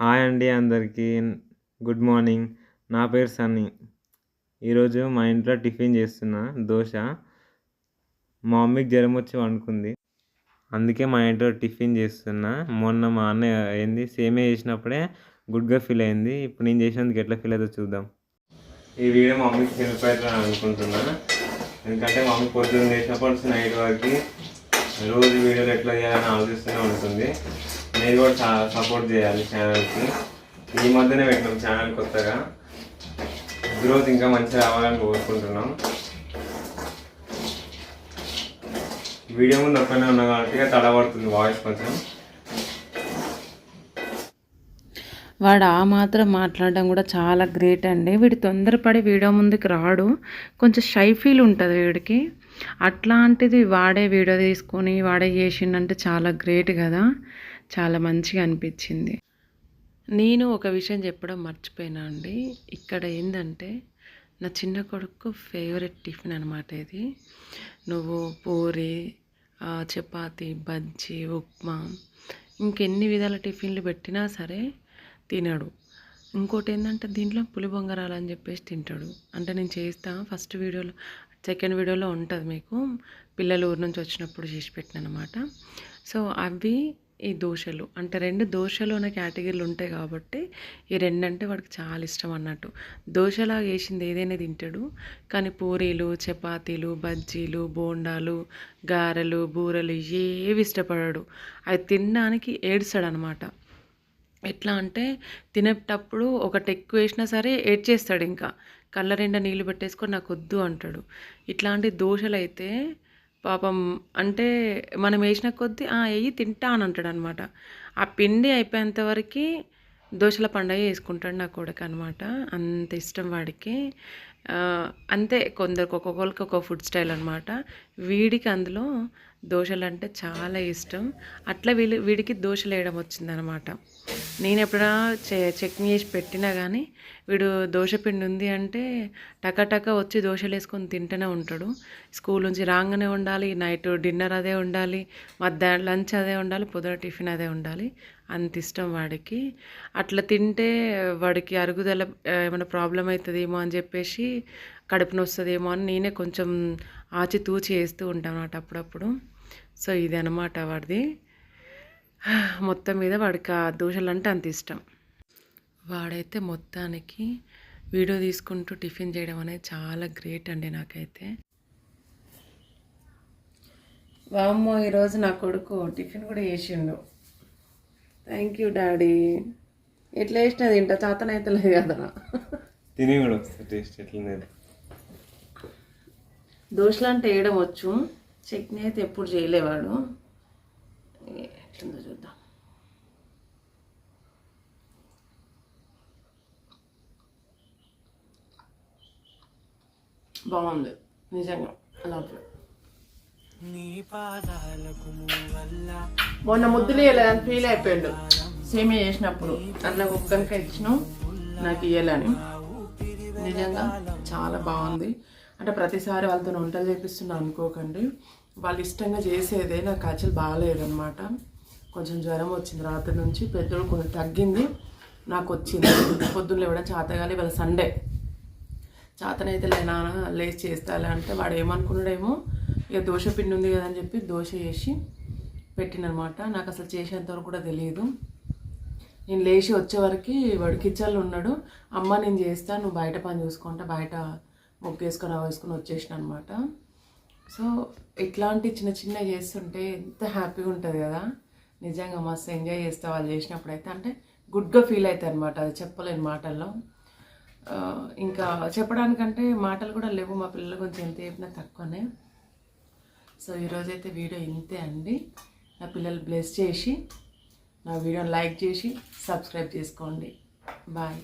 Hi అండి అందరికీ. Good morning. నా పేరు సన్నీ. ఈరోజు మా ఇంట్లో టిఫిన్ చేస్తున్నా దోశ. మా మమ్మీకి జ్వరం వచ్చి వండుకుంది, అందుకే మా ఇంట్లో టిఫిన్ చేస్తున్నా. మొన్న మా అన్నయ్య సేమియా చేసినప్పుడే గుడ్గా ఫీల్ అయింది. ఇప్పుడు నేను చేసినందుకు ఎట్లా ఫీల్ అవుతుందో చూద్దాం. ఈ వీడియో మా మమ్మీకి హెల్ప్ అవుతుందని అనుకుంటున్నా. ఎందుకంటే మా మమ్మీ పొద్దున్న చేసినప్పటి నుంచి నైట్ వరకు రోజు వీడియోలు ఎట్లా చేయాలని ఆలోచిస్తూనే ఉంటుంది. మీరు కూడా చాలా సపోర్ట్ చేయాలి ఛానల్కి. ఈ మధ్యనే పెట్టినాం ఛానల్ కొత్తగా. గ్రోత్ ఇంకా మంచిగా రావాలని కోరుకుంటున్నాం. వీడియో ముందు ఒక్కనే ఉన్నా కాబట్టి తడబడుతుంది వాయిస్ కొంచెం. వాడు ఆ మాత్రం మాట్లాడడం కూడా చాలా గ్రేట్ అండి. వీడు తొందరపడి వీడియో ముందుకు రాడు, కొంచెం షై ఫీల్ ఉంటుంది వీడికి. అట్లాంటిది వాడే వీడియో తీసుకొని వాడే చేసిండంటే చాలా గ్రేట్ కదా, చాలా మంచిగా అనిపించింది. నేను ఒక విషయం చెప్పడం మర్చిపోయినా అండి. ఇక్కడ ఏంటంటే నా చిన్న కొడుకు ఫేవరెట్ టిఫిన్ అనమాట ఇది. నువ్వు పూరి, చపాతి, బజ్జీ, ఉప్మా, ఇంకెన్ని విధాల టిఫిన్లు పెట్టినా సరే తినడు. ఇంకోటి ఏంటంటే దీంట్లో పులి బొంగరాలు అని చెప్పేసి తింటాడు. అంటే నేను చేస్తా ఫస్ట్ వీడియోలో, సెకండ్ వీడియోలో ఉంటుంది మీకు, పిల్లలు ఊరి నుంచి వచ్చినప్పుడు చేసి పెట్టిన అనమాట. సో అవి ఈ దోశలు అంటే 2 దోశలు అనే కేటగిరీలు ఉంటాయి కాబట్టి ఈ 2 అంటే వాడికి చాలా ఇష్టం అన్నట్టు. దోశలాగా వేసింది ఏదైనా తింటాడు, కానీ పూరీలు, చపాతీలు, బజ్జీలు, బోండాలు, గారెలు, బూరెలు ఏవి ఇష్టపడాడు. అవి తినడానికి ఏడుస్తాడు అనమాట. ఎట్లా అంటే తినేటప్పుడు ఒకటి ఎక్కువ వేసినా సరే ఏడ్చేస్తాడు, ఇంకా కళ్ళ నిండా నీళ్ళు పెట్టేసుకొని నాకు వద్దు అంటాడు. ఇట్లాంటి దోశలు అయితే పాపం అంటే మనం వేసిన కొద్దీ వెయ్యి తింటా అని అంటాడు అనమాట. ఆ పిండి అయిపోయేంత వరకు దోశల పండగ వేసుకుంటాడు నా కొడుకు అనమాట. అంత ఇష్టం వాడికి. అంతే, కొందరికి ఒక్కొక్కరికి ఒక ఫుడ్ స్టైల్ అనమాట. వీడికి అందులో దోశలు అంటే చాలా ఇష్టం. అట్లా వీడికి దోశలు వేయడం వచ్చిందనమాట. నేను ఎప్పుడైనా చట్నీ వేసి పెట్టినా కానీ వీడు దోశ పిండి ఉంది అంటే టకటక వచ్చి దోశలు వేసుకొని తింటూనే ఉంటాడు. స్కూల్ నుంచి రాగానే ఉండాలి, నైట్ డిన్నర్ అదే ఉండాలి, మధ్యాహ్నం లంచ్ అదే ఉండాలి, పొద్దున టిఫిన్ అదే ఉండాలి. అంత ఇష్టం వాడికి. అట్లా తింటే వాడికి అరుగుదల ఏమైనా ప్రాబ్లం అవుతుందేమో అని చెప్పేసి, కడుపు నొస్తుందేమో అని నేనే కొంచెం ఆచితూచి వేస్తూ ఉంటాను అన్నమాట అప్పుడప్పుడు. సో ఇది అనమాట వాడిది. మొత్తం మీద వాడికి ఆ దోశలు అంటే అంత ఇష్టం. వాడైతే మొత్తానికి వీడియో తీసుకుంటూ టిఫిన్ చేయడం అనేది చాలా గ్రేట్ అండి నాకైతే. వామ్మో, ఈరోజు నా కొడుకు టిఫిన్ కూడా వేసిండు. Thank you daddy. ఎట్లా వేసినది ఇంట చాతనైతే లేదు కదా, తిని కూడా వస్తుంది టేస్ట్ ఎట్లా. దోశలు అంటే వేయడం వచ్చు, చట్నీ అయితే ఎప్పుడు చేయలేవాడు. ఎట్లుందో చూద్దాం. బాగుంది నిజంగా. అలా మొన్న ముద్దులు ఇవ్వలేదని ఫీల్ అయిపోయాడు సేమియా చేసినప్పుడు. అట్లా కుక్కనిక ఇచ్చినాం, నాకు ఇవ్వాలని. నిజంగా చాలా బాగుంది. అంటే ప్రతిసారి వాళ్ళతో వంటలు చేపిస్తున్నా అనుకోకండి, వాళ్ళు ఇష్టంగా చేసేదే. నాకు యాక్చువల్ బాగాలేదనమాట, కొంచెం జ్వరం వచ్చింది రాత్రి నుంచి. పెద్దోడు కొంచెం తగ్గింది, నాకు వచ్చింది. పొద్దున్న లేవడం చేతగాలి. ఇవాళ సండే, చేతనైతే లేనా లేచి చేస్తాలే అంటే వాడు ఏమనుకున్నాడేమో, ఇక దోశ పిండి ఉంది కదా అని చెప్పి దోశ వేసి పెట్టినమాట. నాకు అసలు చేసేంతవరకు కూడా తెలియదు. నేను లేచి వచ్చేవరకు వాడు కిచెన్లో ఉన్నాడు. అమ్మ నేను చేస్తాను, నువ్వు బయట పని చూసుకుంటా, బయట ముగ్గేసుకొని వేసుకొని వచ్చేసిన అనమాట. సో ఇట్లాంటి చిన్న చిన్న చేస్తుంటే ఎంత హ్యాపీగా ఉంటుంది కదా, నిజంగా మస్తు ఎంజాయ్ చేస్తా వాళ్ళు చేసినప్పుడు అయితే. అంటే గుడ్గా ఫీల్ అవుతాయి అనమాట, అది చెప్పలేని మాటల్లో. ఇంకా చెప్పడానికంటే మాటలు కూడా లేవు. మా పిల్లల గురించి ఎంత చెప్పినా తక్కువనే. సో ఈరోజైతే వీడియో ఇంతే అండి. నా పిల్లలు బ్లెస్ చేసి నా వీడియోని లైక్ చేసి సబ్స్క్రైబ్ చేసుకోండి. బాయ్.